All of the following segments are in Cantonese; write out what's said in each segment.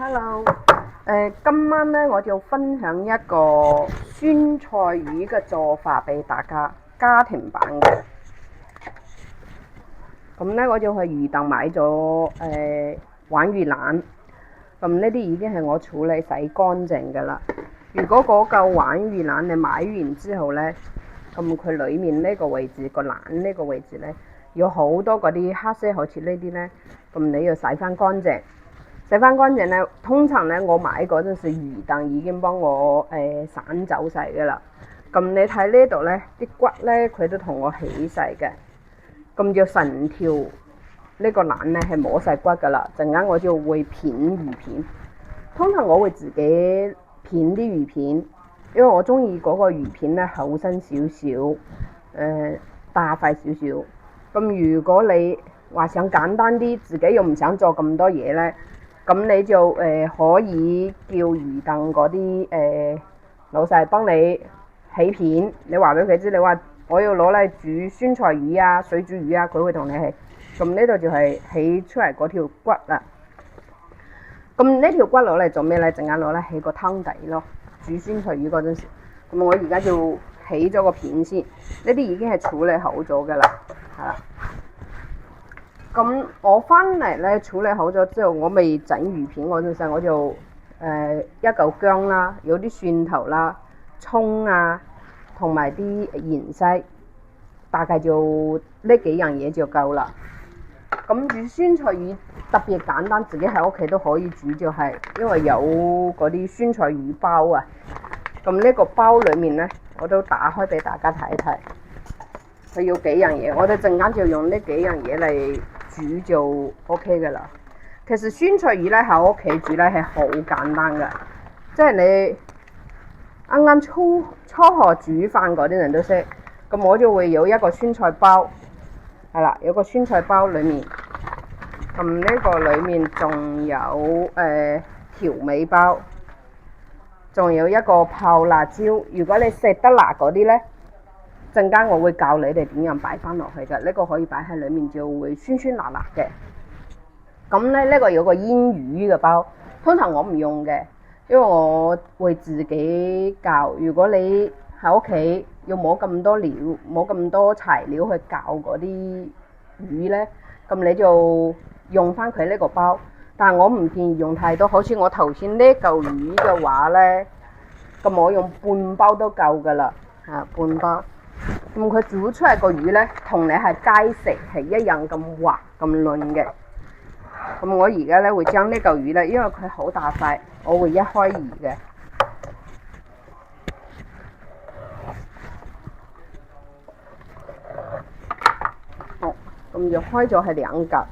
Hello，今晚咧我就分享一個酸菜魚嘅做法俾大家，家庭版嘅。咁咧我就去魚檔買咗鯇魚腩，咁呢啲已經係我處理洗乾淨㗎啦。如果嗰嚿鯇魚腩你買完之後咧，咁佢裡面呢個位置個腩呢個位置咧，有好多嗰啲黑色，好似呢啲咧，咁你要洗翻乾淨。洗翻乾淨咧，通常咧我買嗰陣時魚檔已經幫我散走晒㗎啦。咁你睇呢度咧啲骨咧，佢都同我起晒嘅。咁就成條呢個腩咧係冇晒骨㗎啦。陣間我就會片魚片，通常我會自己片啲魚片，因為我中意嗰個魚片咧厚身少少，大塊少少。咁如果你話想簡單啲，自己又唔想做咁多嘢咧，咁你就可以叫魚檔嗰啲老細幫你起片，你話俾佢知，你話我要攞嚟煮酸菜魚啊、水煮魚啊，佢會同你起。咁呢度就係起出嚟嗰條骨啦。咁呢條骨攞嚟做咩咧？陣間攞嚟起個湯底咯，煮酸菜魚嗰陣時。咁我而家就起咗個片先，呢啲已經係處理好咗㗎啦，係啦。咁我翻嚟咧處理好咗之後，我未整魚片嗰陣時，我就一嚿薑啦，有啲蒜頭啦、葱啊，同埋啲芫茜，大概就呢幾樣嘢就夠啦。咁煮酸菜魚特別簡單，自己喺屋企都可以煮，就係因為有嗰啲酸菜魚包啊。咁呢個包裡面咧，我都打開俾大家睇睇。佢要幾樣嘢，我哋陣間就用呢幾樣嘢嚟煮就 OK 㗎啦。其實酸菜魚咧喺屋企煮咧係好簡單㗎，即係你啱啱初學煮飯嗰啲人都識。咁我就會有一個酸菜包，係啦，有個酸菜包裡面，咁呢個裡面仲有調味包，仲有一個泡辣椒。如果你食得辣嗰啲咧，陣間我會教你哋點樣擺翻落去嘅，呢個可以擺喺裡面就會酸酸辣辣嘅。咁咧呢個有個煙魚嘅包，通常我唔用嘅，因為我會自己教。如果你喺屋企要冇咁多料，冇咁多材料去教嗰啲魚咧，咁你就用翻佢呢個包。但係我唔建議用太多，好似我頭先呢嚿魚嘅話咧，咁我用半包都夠㗎啦，半包。咁佢煮出嚟個魚咧，同你係街食係一樣咁滑咁嫩嘅。咁我而家咧會將呢嚿魚咧，因為佢好大塊，我會一開二嘅。好，咁就開咗係兩嚿。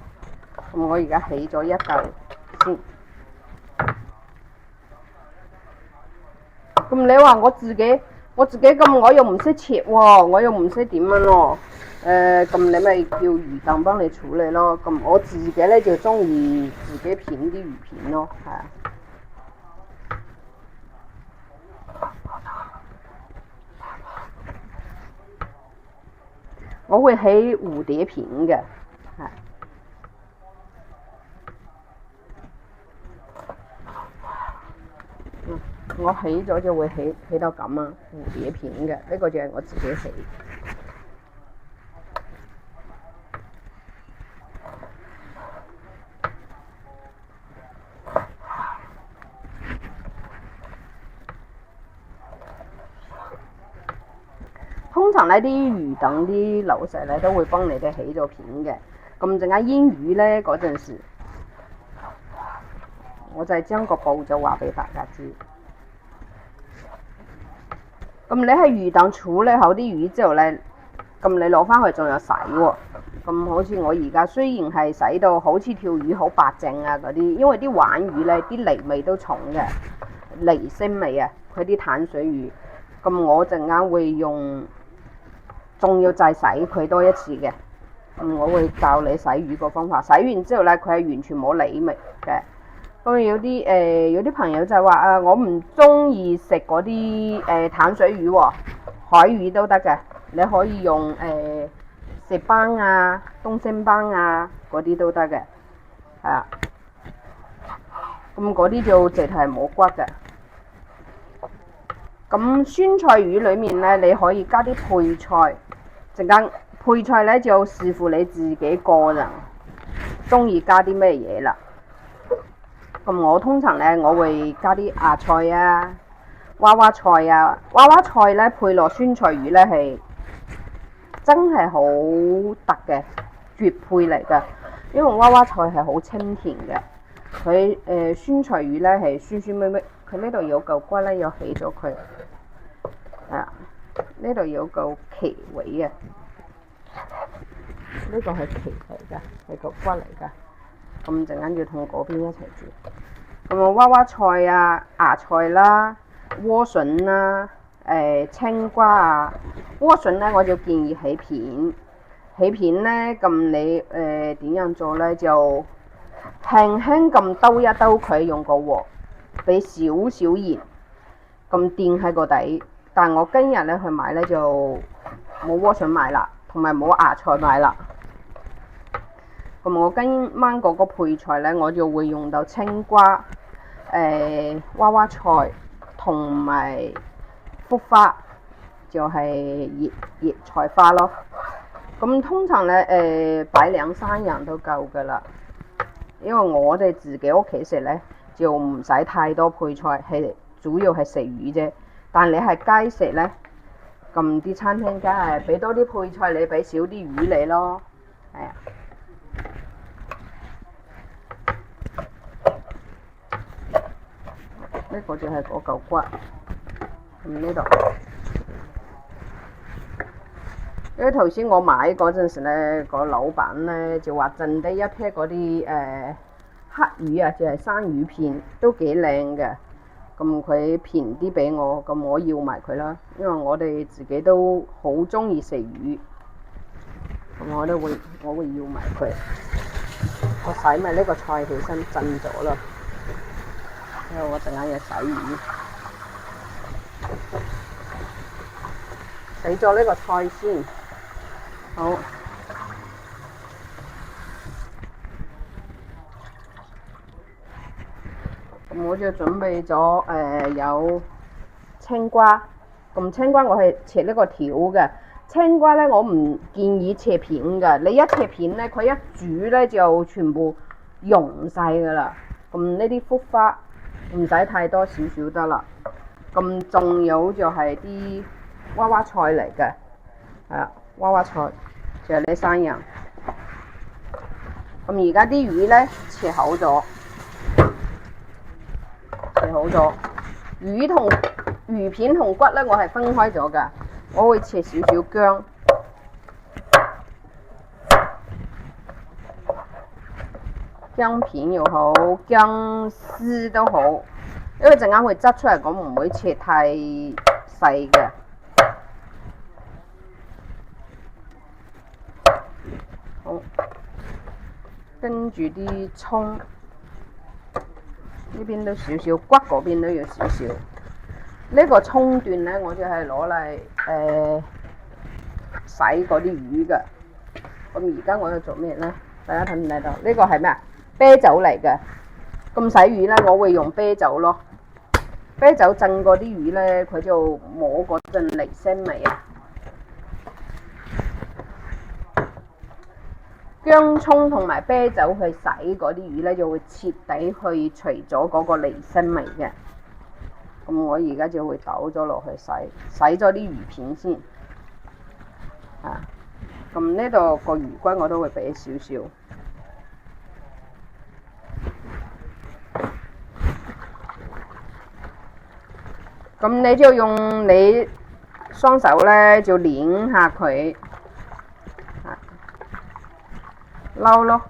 咁我而家起咗一嚿先。咁你話我自己咁，我又唔識切喎，我又唔識點樣咯。咁你咪叫魚檔幫你處理咯。咁我自己咧就中意自己片啲魚片咯，係啊。我會起蝴蝶片嘅，係。我起咗就會起到咁啊，蝴蝶片嘅，呢個就係我自己起。通常呢啲魚檔啲老細咧都會幫你哋起咗片嘅。咁陣間煙魚咧嗰陣時，我就係將個步驟話俾大家知。咁你喺魚檔處理好啲魚之後咧，咁你攞翻去仲有洗喎。咁好似我而家雖然係洗到好似條魚好白淨啊嗰啲，因為啲鯇魚咧啲泥味都重嘅，泥腥味啊，佢啲淡水魚。咁我陣間會用，仲要再洗佢多一次嘅。我會教你洗魚個方法。洗完之後咧，佢係完全冇泥味嘅。咁有啲朋友就話我唔中意食嗰啲淡水魚喎，海魚都得嘅。你可以用石斑啊、東星斑啊嗰啲都得嘅，係啊。咁嗰啲就直頭係冇骨嘅。咁酸菜魚裡面咧，你可以加啲配菜，陣間配菜咧就視乎你自己個人中意加啲咩嘢啦。咁我通常咧，我會加啲芽菜啊、娃娃菜啊。娃娃菜咧配落酸菜魚咧係真係好特嘅絕配嚟㗎，因為娃娃菜係好清甜嘅。佢酸菜魚咧係酸酸味味，佢呢度有嚿骨咧，又起咗佢。呢度有嚿鰭位啊，呢個係鰭嚟㗎，係嚿骨嚟㗎。咁陣間要同嗰邊一齊煮。咁啊，娃娃菜啊、芽菜啦、萵筍啦、青瓜啊。萵筍咧我就建議起片，起片咧咁你點樣做咧？就輕輕咁兜一兜佢，用個鑊俾少少鹽，咁墊喺個底。但我今日咧去買咧就冇萵筍買啦，同埋冇芽菜買啦。咁我今晚嗰個配菜咧，我就會用到青瓜、娃娃菜同埋菊花，就係葉菜花咯。咁通常咧擺2-3樣都夠㗎啦，因為我哋自己屋企食咧就唔使太多配菜，係主要係食魚啫。但你係雞食咧，咁啲餐廳梗係俾多啲配菜你，俾少啲魚你咯，係啊。呢個就係嗰嚿骨，咁呢度。因為頭先我買嗰陣時咧，個老闆咧就話剩低一批嗰啲黑魚啊，就係生魚片，都幾靚嘅。咁佢便啲俾我，咁我要埋佢啦，因為我哋自己都好中意食魚，咁我會要埋佢。我洗埋呢個菜起身震咗啦，因為我陣間要洗魚，洗咗呢個菜先。好。我就準備咗有青瓜，咁青瓜我係切呢個條嘅。青瓜咧我唔建議切片嘅，你一切片咧佢一煮咧就全部溶晒㗎啦。咁呢啲菊花唔使太多，少少得啦。咁仲有就係啲娃娃菜嚟嘅，娃娃菜就係呢3樣。咁而家啲魚咧切好咗。好咗，魚片同骨咧，我係分開咗噶。我會切少少薑，薑片又好，薑絲都好，因為陣間會執出嚟，我唔會切太細嘅。好，跟住啲葱。呢邊都少少，骨嗰邊都要少少。呢個葱段咧，我就係攞嚟洗嗰啲魚嘅。咁而家我要做咩咧？大家睇唔睇到？呢個係咩啊？啤酒嚟嘅。咁洗魚咧，我會用啤酒咯。啤酒浸嗰啲魚咧，佢就冇嗰陣離腥味啊。薑葱同埋啤酒去洗嗰啲魚咧，就會徹底去除咗嗰個離腥味嘅。咁我而家就會倒咗落去洗咗啲魚片先。咁呢度個魚骨我都會俾少少。咁你就用你雙手咧，就捻下佢。撈咯，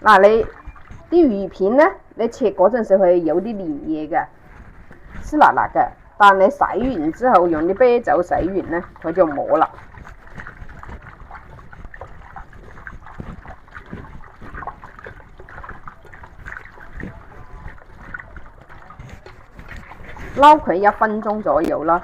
嗱你啲魚片咧，你切嗰陣時佢有啲黏嘢嘅，濕辣辣嘅，但你洗完之後用啲啤酒洗完咧，佢就冇啦。撈佢1分鐘左右啦。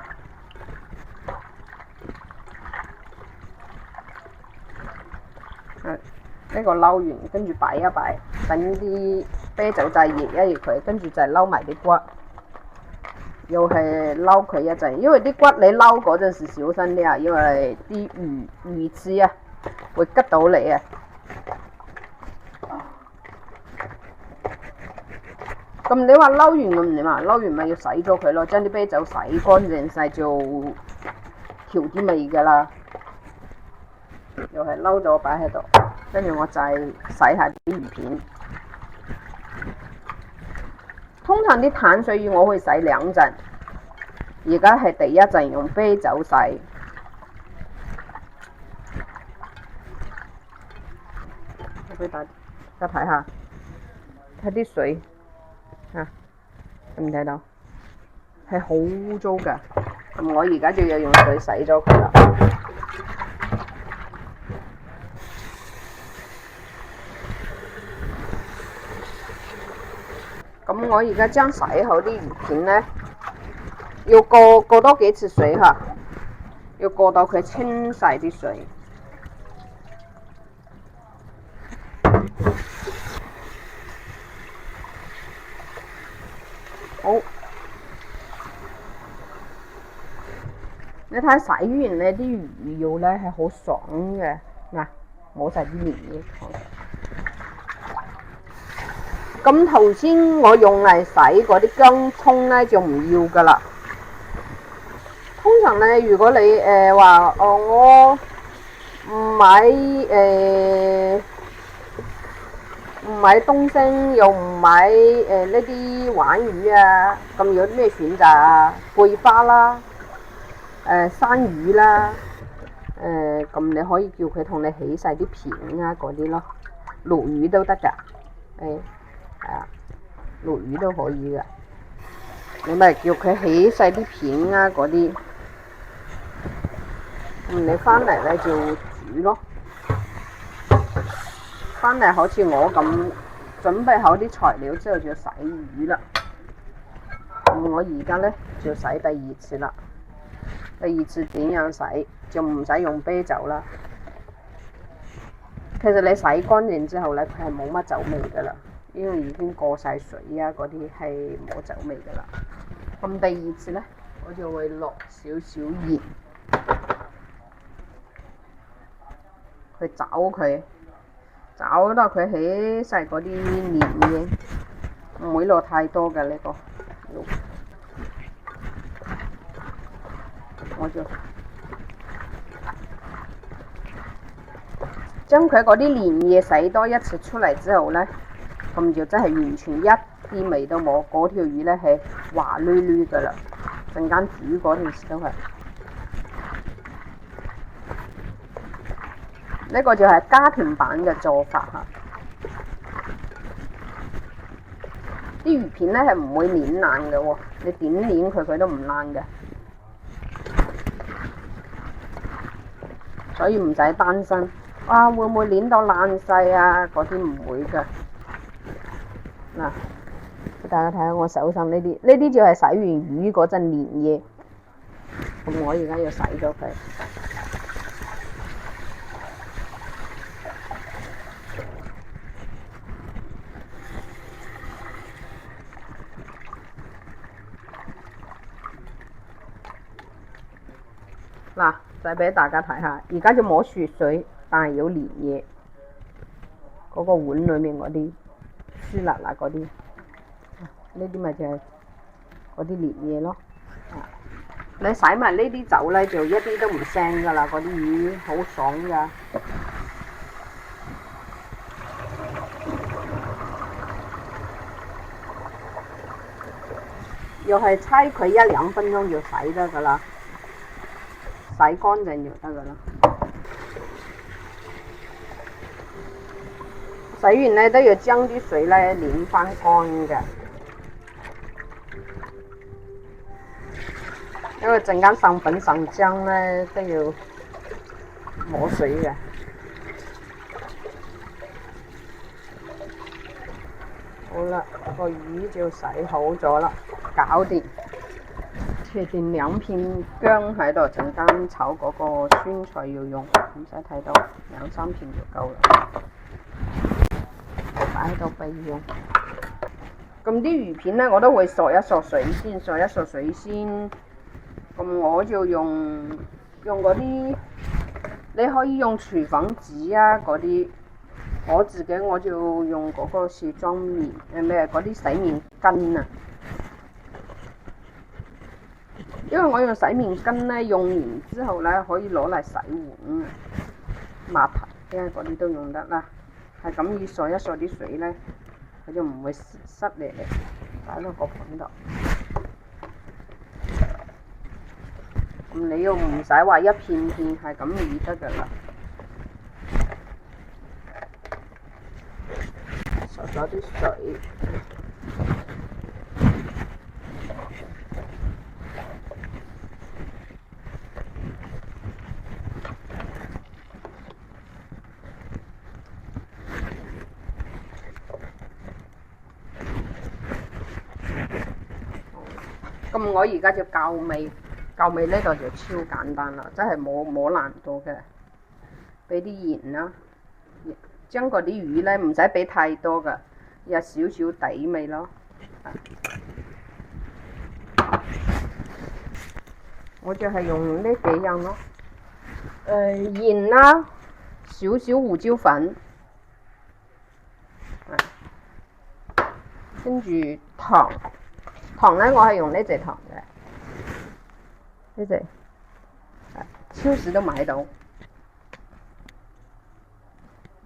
呢個撈完，跟住擺一擺，等啲啤酒仔熱一熱佢，跟住就撈埋啲骨，又係撈佢一陣。因為啲骨你撈嗰陣時小心啲啊，因為啲魚刺啊會吉到你啊。咁你話撈完咁點啊？撈完咪要洗咗佢咯，將啲啤酒洗乾淨晒就調啲味噶啦。又係撈咗擺喺度，跟住我就洗下啲魚片。通常啲淡水魚我會洗兩陣，而家係第一陣用啤酒洗。我俾大家睇下，睇啲水嚇，睇唔睇到？係好污糟㗎，咁我而家就要用水洗咗佢啦。咁我而家將洗好啲魚片呢，要過多幾次水嚇，要過到佢清晒啲水。好，你睇洗完呢啲魚肉呢係好爽嘅，嗱，冇晒啲黏液。咁頭先我用嚟洗嗰啲薑葱呢，就唔要噶啦。通常呢，如果你話我唔買東星，又唔買呢啲鯇魚啊，咁有啲咩選擇啊？桂花啦，生魚啦，咁你可以叫佢同你起晒啲片啊嗰啲咯，鱸魚都得噶，係啊，鱸魚都可以噶，你咪叫佢起晒啲片啊嗰啲，你翻嚟咧就煮咯。翻嚟好似我咁準備好啲材料之後就洗魚啦。我而家咧就洗第二次啦。第二次點樣洗就唔使用啤酒啦。其實你洗乾淨之後咧，佢係冇乜酒味噶啦，因為已經過晒水啊，嗰啲係冇酒味噶啦。咁第二次咧，我就會落少少鹽去找佢。找到佢起晒嗰啲黏嘢，唔會落太多嘅呢個。我就將佢嗰啲黏嘢洗多一次出嚟之後呢，咁就真係完全一啲味都冇，嗰條魚呢係滑捋捋噶啦，陣間煮嗰陣時都係。呢個就係家庭版嘅做法嚇。啲魚片咧係唔會攣爛嘅喎，你點攣佢都唔爛嘅，所以唔使擔心。會唔會攣到爛晒啊？嗰啲唔會嘅。嗱，俾大家睇下我手上呢啲，呢啲就係洗完魚嗰陣黏嘢。咁我而家要洗咗佢。嗱，就俾大家睇下，而家就冇雪水，但係有黏嘢。嗰個碗裡面嗰啲酸辣辣嗰啲，呢啲咪就係嗰啲黏嘢咯。你洗埋呢啲酒咧，就一啲都唔腥噶啦，嗰啲魚好爽噶。又係猜佢1-2分鐘就洗得噶啦。洗乾淨就得噶啦。洗完咧都要將啲水咧擰翻乾嘅，因為陣間上粉上漿咧都要冇水嘅。好啦，個魚就洗好咗啦，搞掂。切定2片薑喺度，陣間炒嗰個酸菜要用，唔使太多，2-3片就夠啦。擺喺度備用。咁啲魚片呢，我都會索一索水先，咁我就用嗰啲，你可以用廚房紙啊嗰啲，我就用嗰個卸妝棉，嗰啲洗面巾啊。因為我用洗面巾呢，用完之後呢，可以攞嚟洗碗啊、抹盤，因為嗰啲都用得啦。係咁要索一索啲水呢，佢就唔會塞嚟，擺落個盤度。咁你又唔使話一片片係咁易得噶啦。索咗啲水。咁我而家就校味呢度就超簡單啦，真係冇難度嘅。俾啲鹽啦，將嗰啲魚呢唔使俾太多噶，有少少底味咯。我就係用呢幾樣咯，鹽啦，少少胡椒粉，跟住糖呢，我係用呢隻糖嘅，呢隻超市都買到，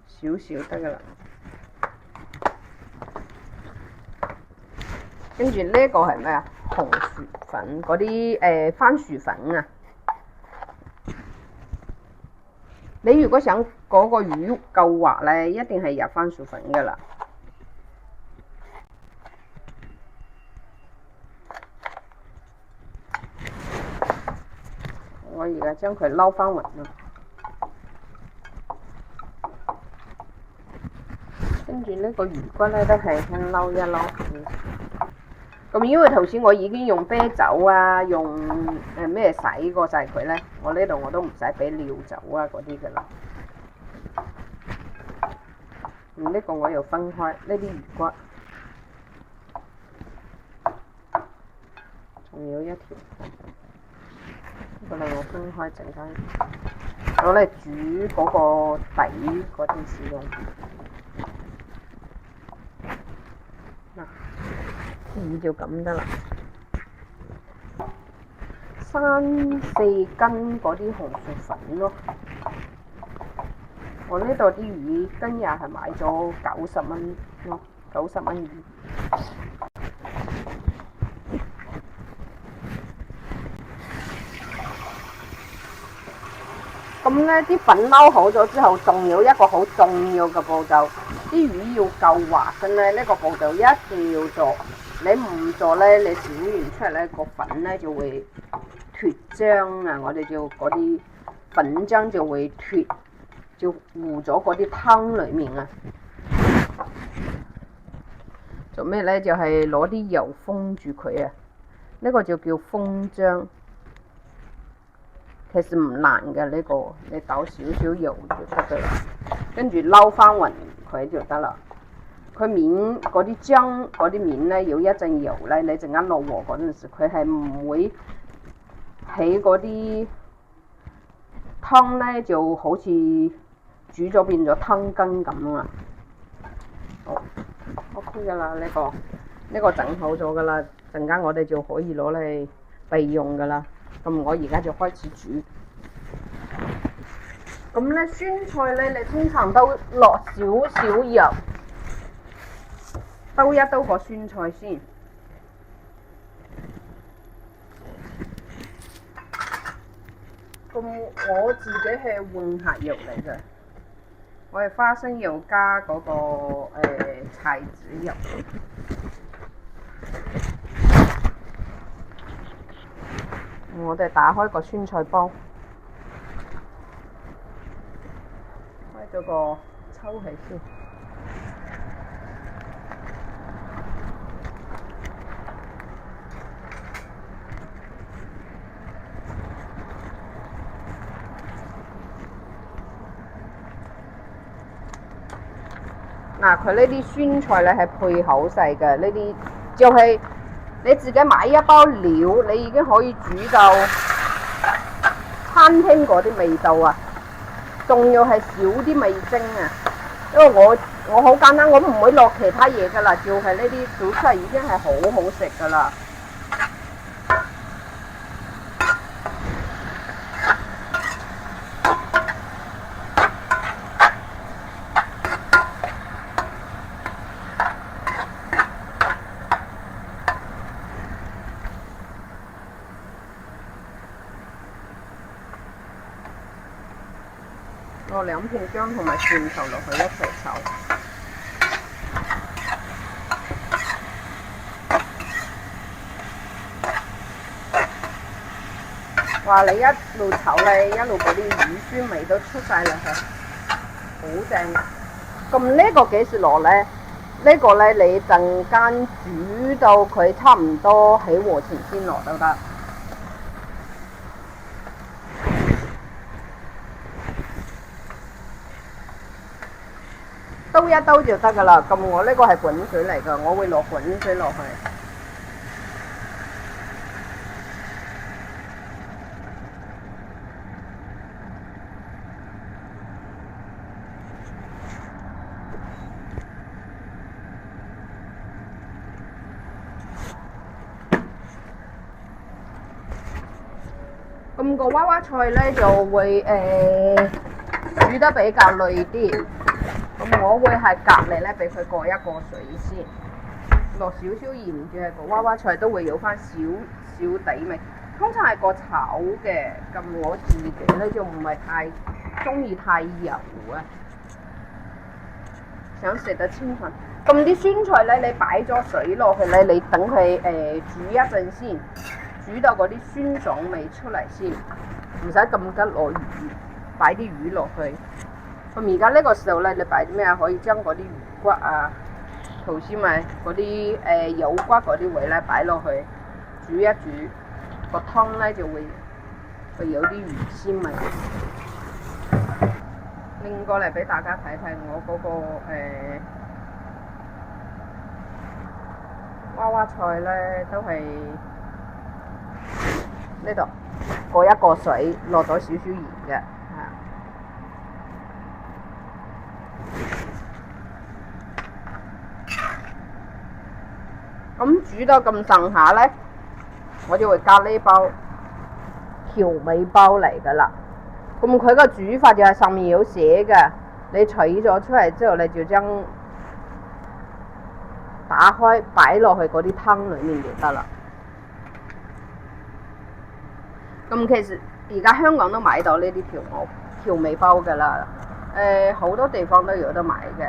少少得噶啦。跟住呢個係咩啊？紅薯粉嗰啲番薯粉啊。你如果想嗰個魚夠滑呢，一定係入番薯粉噶啦。我而家將佢撈翻勻啦，跟住呢個魚骨呢，都係輕撈一撈。咁因為頭先我已經用啤酒啊，用咩洗過晒佢呢，我呢度我都唔使俾料酒啊嗰啲噶啦。呢個我又分開呢啲魚骨，仲有一條。呢個我分開陣間攞嚟煮嗰個底嗰陣時用。魚就咁得啦。3-4斤嗰啲紅薯粉咯。我呢度啲魚今日係買咗90蚊咯，90蚊魚。咁呢啲粉撈好咗之後，仲有一個好重要嘅步驟，啲魚要夠滑嘅呢，呢個步驟一定要做。你唔做呢，你煮完出嚟呢個粉呢就會脫漿啊！我哋就嗰啲粉漿就會脫，就糊咗嗰啲湯裡面啊。做咩呢？就係攞啲油封住佢啊！呢個就叫封漿。其實唔難嘅呢個，你倒少少油就得噶啦，跟住撈翻勻佢就得啦。佢面嗰啲漿嗰啲面呢，有一陣油呢，你陣間落鑊嗰陣時，佢係唔會起嗰啲湯呢，就好似煮咗變咗湯羹咁啊。好 OK 噶啦，呢個整好咗噶啦，陣間我哋就可以攞嚟備用噶啦。咁我而家就開始煮。咁呢酸菜呢，你通常都落少少油，兜一兜個酸菜先。咁我自己係混合油嚟嘅，我係花生油加嗰個柴籽油。我哋打開個酸菜煲，開咗個抽起先。嗱，佢呢啲酸菜咧係配口食嘅，呢啲就係你自己買一包料，你已經可以煮到餐廳嗰啲味道啊！仲要係少啲味精啊，因為我好簡單，我唔會落其他嘢噶啦，就係呢啲小菜已經係好好食噶啦。落2片薑同埋蒜頭落去一齊炒。哇！你一路炒咧，一路嗰啲魚酸味都出晒嚟，係好正。咁呢個幾時落咧？呢個咧你陣間煮到佢差唔多起鑊前先落都得。兜一兜就得噶啦。咁我呢個係滾水嚟噶，我會落滾水落去。咁個娃娃菜咧就會煮得比較耐啲。咁我會係隔離咧，俾佢過一過水先，落少少鹽嘅個娃娃菜都會有翻少少底味。通常係個炒嘅，咁我自己咧就唔係太中意太油啊，想食得清淡。咁啲酸菜咧，你擺咗水落去咧，你等佢煮一陣先，煮到嗰啲酸爽味出嚟先，唔使咁急落魚，擺啲魚落去。咁而家呢個時候咧，你擺啲咩啊？可以將嗰啲魚骨啊、頭先咪嗰啲有骨嗰啲位咧擺落去煮一煮，個湯咧就會有啲魚鮮味。拎過嚟俾大家睇睇我嗰個娃娃菜咧，都係呢度過一過水，落咗少少鹽嘅。咁煮到咁上下咧，我就會加呢包調味包嚟噶啦。咁佢個煮法就係上面有寫嘅，你取咗出嚟之後，你就將打開擺落去嗰啲湯裡面就得啦。咁其實而家香港都買到呢啲調味包噶啦，好多地方都有得買嘅。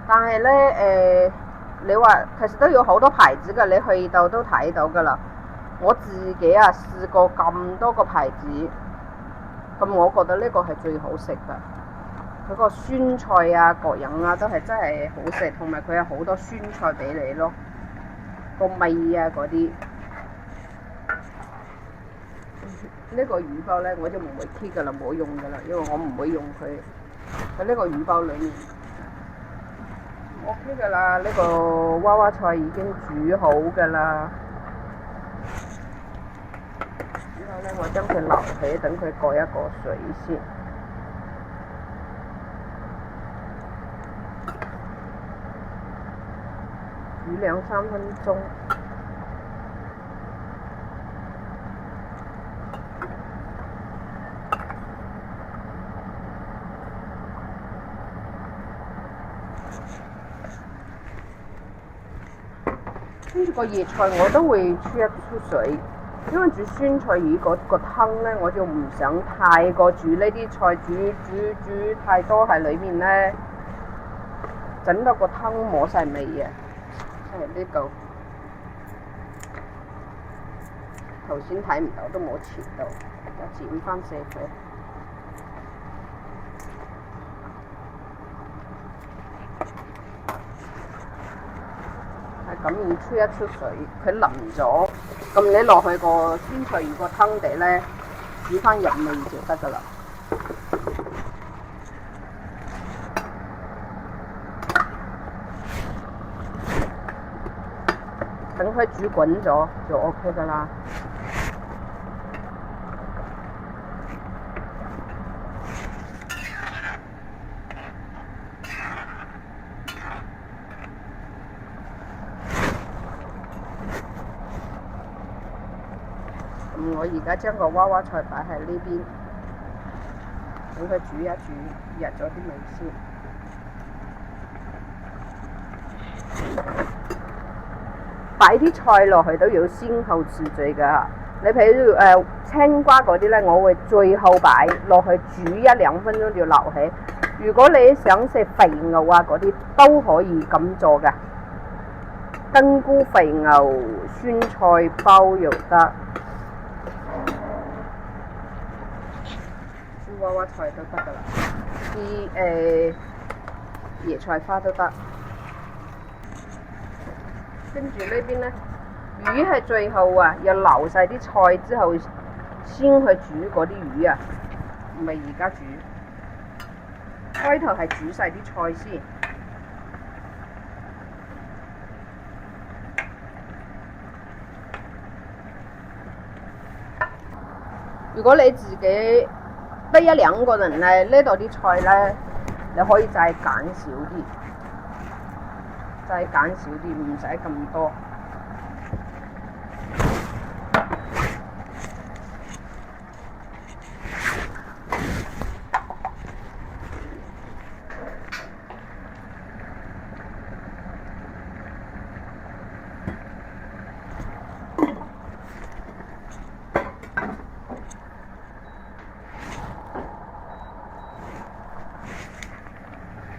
但係咧你話其實都有好多牌子嘅，你去到都睇到噶啦。我自己啊試過咁多個牌子，咁我覺得呢個係最好食㗎。佢個酸菜啊、各樣啊都係真係好食，同埋佢有好多酸菜俾你咯，個味啊嗰啲。呢個魚包咧我就唔會 keep 㗎啦，冇用㗎啦，因為我唔會用佢。喺呢個魚包裡面。OK 噶啦，呢個娃娃菜已經煮好噶啦。之後咧，我將佢留起，等佢過一過水先。煮2-3分鐘。跟住個熱菜我都會出一出水，因為煮酸菜魚嗰個湯咧，我就唔想太過煮呢啲菜，煮太多喺裡面咧，整到個湯冇晒味啊！呢度頭先睇唔到都冇切到，我剪翻細佢。咁要出一出水，佢淋咗，咁你落去個酸菜魚個湯底咧，煮翻入味就得噶啦。等佢煮滾咗就 OK 噶啦。我而家將個娃娃菜擺喺呢邊，等佢煮一煮，入咗啲味先。擺啲菜落去都要先後次序㗎。你譬如青瓜嗰啲呢，我會最後擺落去煮1-2分鐘就留起。如果你想食肥牛啊嗰啲都可以咁做㗎。根菇肥牛酸菜包又得。娃娃菜都得㗎啦，啲椰菜花都得。跟住呢邊呢，魚係最後啊，要留晒啲菜之後先去煮嗰啲魚啊，唔係而家煮。開頭係煮晒啲菜先。如果你自己得1-2個人咧，呢度啲菜呢，你可以再揀少啲，唔使咁多。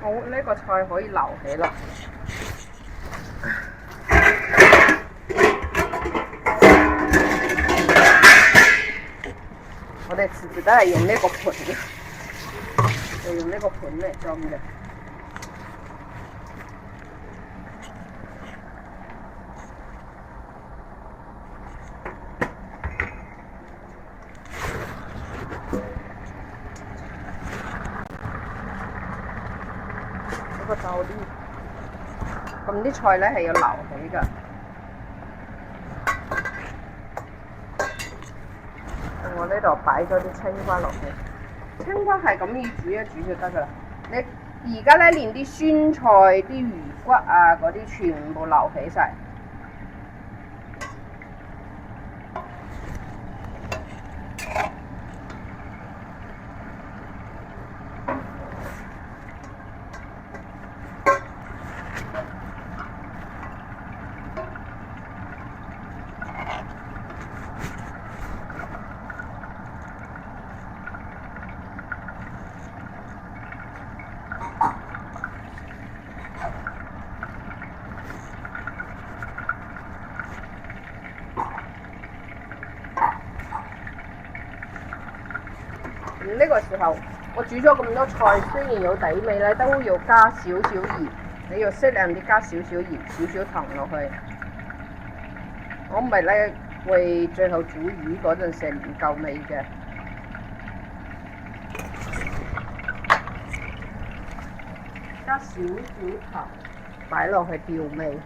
好，呢個菜可以留起啦。我哋次次都係用呢個盤嘅，就用呢個盤嚟裝嘅。個就啲，咁啲菜呢係要留起㗎。我呢度擺咗啲青瓜落去，青瓜係咁要煮一煮就得㗎啦。你而家呢連啲酸菜、啲魚骨啊嗰啲全部留起晒。呢個時候，我煮咗咁多菜，雖然有底味咧，都要加少少鹽。你要適量啲加少少鹽、少少糖落去。我唔係咧，為最後煮魚嗰陣時唔夠味嘅。加少少糖，擺落去調味。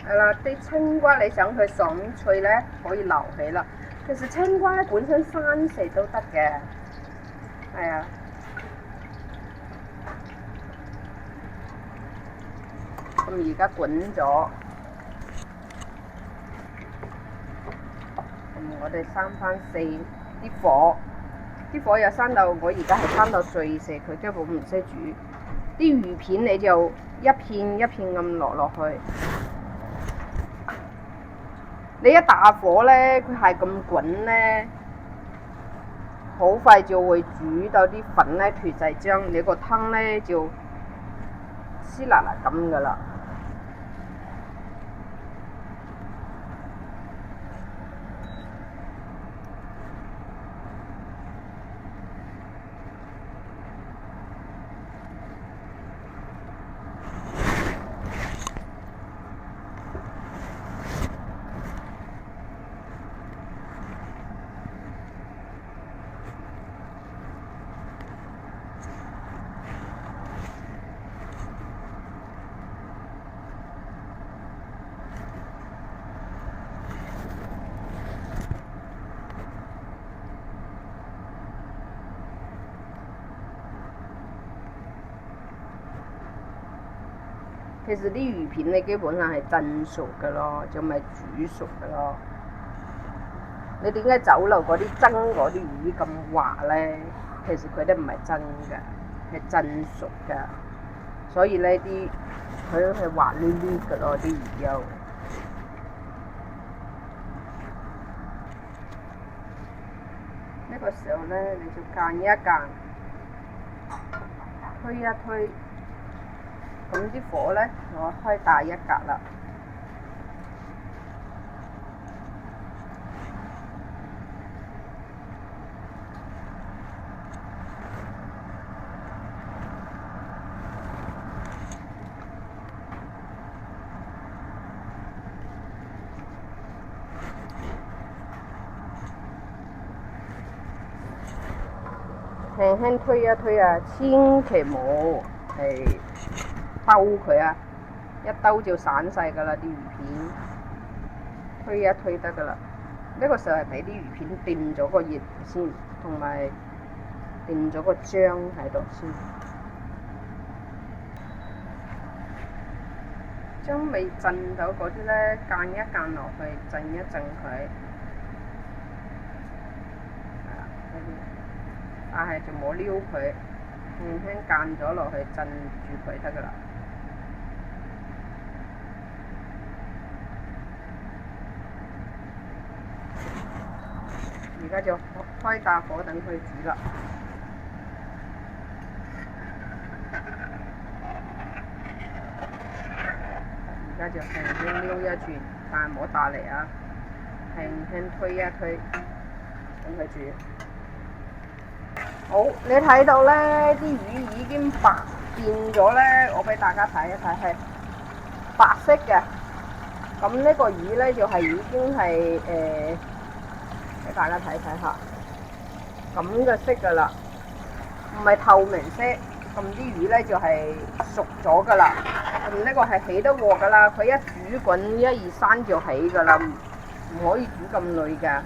係啦，啲青瓜你想佢爽脆咧，可以留起啦。其實青瓜咧本身生食都得嘅，係啊。咁而家滾咗，我哋閂翻啲火，啲火又閂到我而家係閂到最細，佢根本唔識煮。啲魚片你就一片一片咁落去。你一大火呢，佢係咁滾呢，好快就會煮到啲粉呢脫晒漿，你個湯呢就黐辣辣咁噶啦。其實啲魚片你基本上係蒸熟嘅咯，就唔係煮熟嘅咯。你點解酒樓嗰啲蒸嗰啲魚咁滑咧？其實佢哋唔係蒸嘅，係蒸熟嘅。所以呢啲佢都係滑溜溜嘅咯，啲魚油。呢個時候咧，你就間一間，推一推，咁啲火咧我開大一格啦。輕輕推一推啊，千祈唔好係兜佢啊，一兜就散晒㗎啦啲魚片。推一推得㗎啦，呢個時候係俾啲魚片掂咗個熱先，同埋掂咗個漿喺度先。將未震到嗰啲咧，間一間落去，震一震佢。但係就冇撩佢，輕輕間咗落去震住佢得㗎啦。而家就開大火等佢煮啦。而家就輕輕撩一轉，但係唔好打嚟啊！輕輕推一推，等佢煮。好，你睇到咧啲魚已經白變咗咧，我俾大家睇一睇，係白色嘅。咁呢個魚咧就係已經係俾大家睇睇下，咁嘅色㗎啦，唔係透明色。咁啲魚咧就係熟咗㗎啦。咁呢個係起得鑊㗎啦，佢一煮滾1、2、3就起㗎啦，唔可以煮咁耐㗎。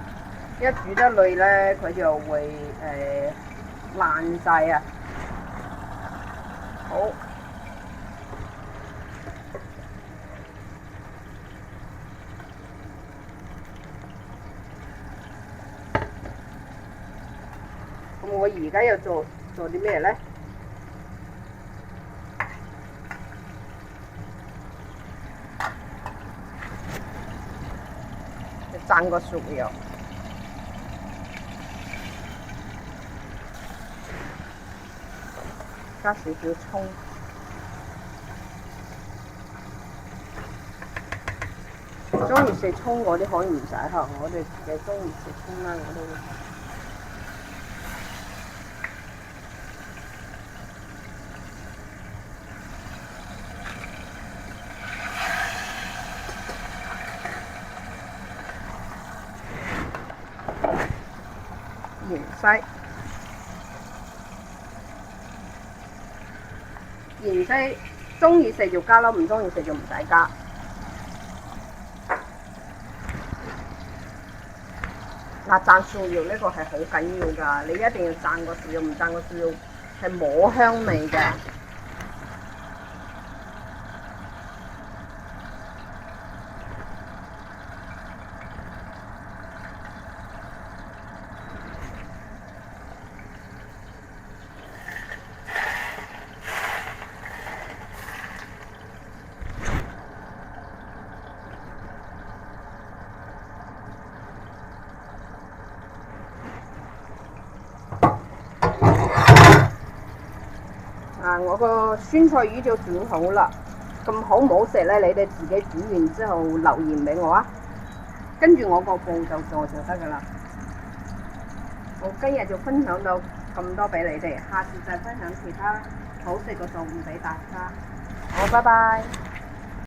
一煮得耐咧，佢就會爛晒啊！好，咁我而家要做啲咩咧？蘸個熟油。加少少葱，中意食葱嗰啲可以唔使嚇，我哋自己中意食葱啦，我都。芫茜。芫茜中意食就加咯，唔中意食就唔使加。嗱，蘸豉油呢個係好緊要㗎，你一定要蘸個豉油，唔蘸個豉油係冇香味嘅。我個酸菜魚就煮好啦，咁好唔好食咧？你哋自己煮完之後留言俾我啊，跟住我個步驟做就得㗎啦。我今日就分享到咁多俾你哋，下次再分享其他好食嘅餸俾大家。好，拜拜。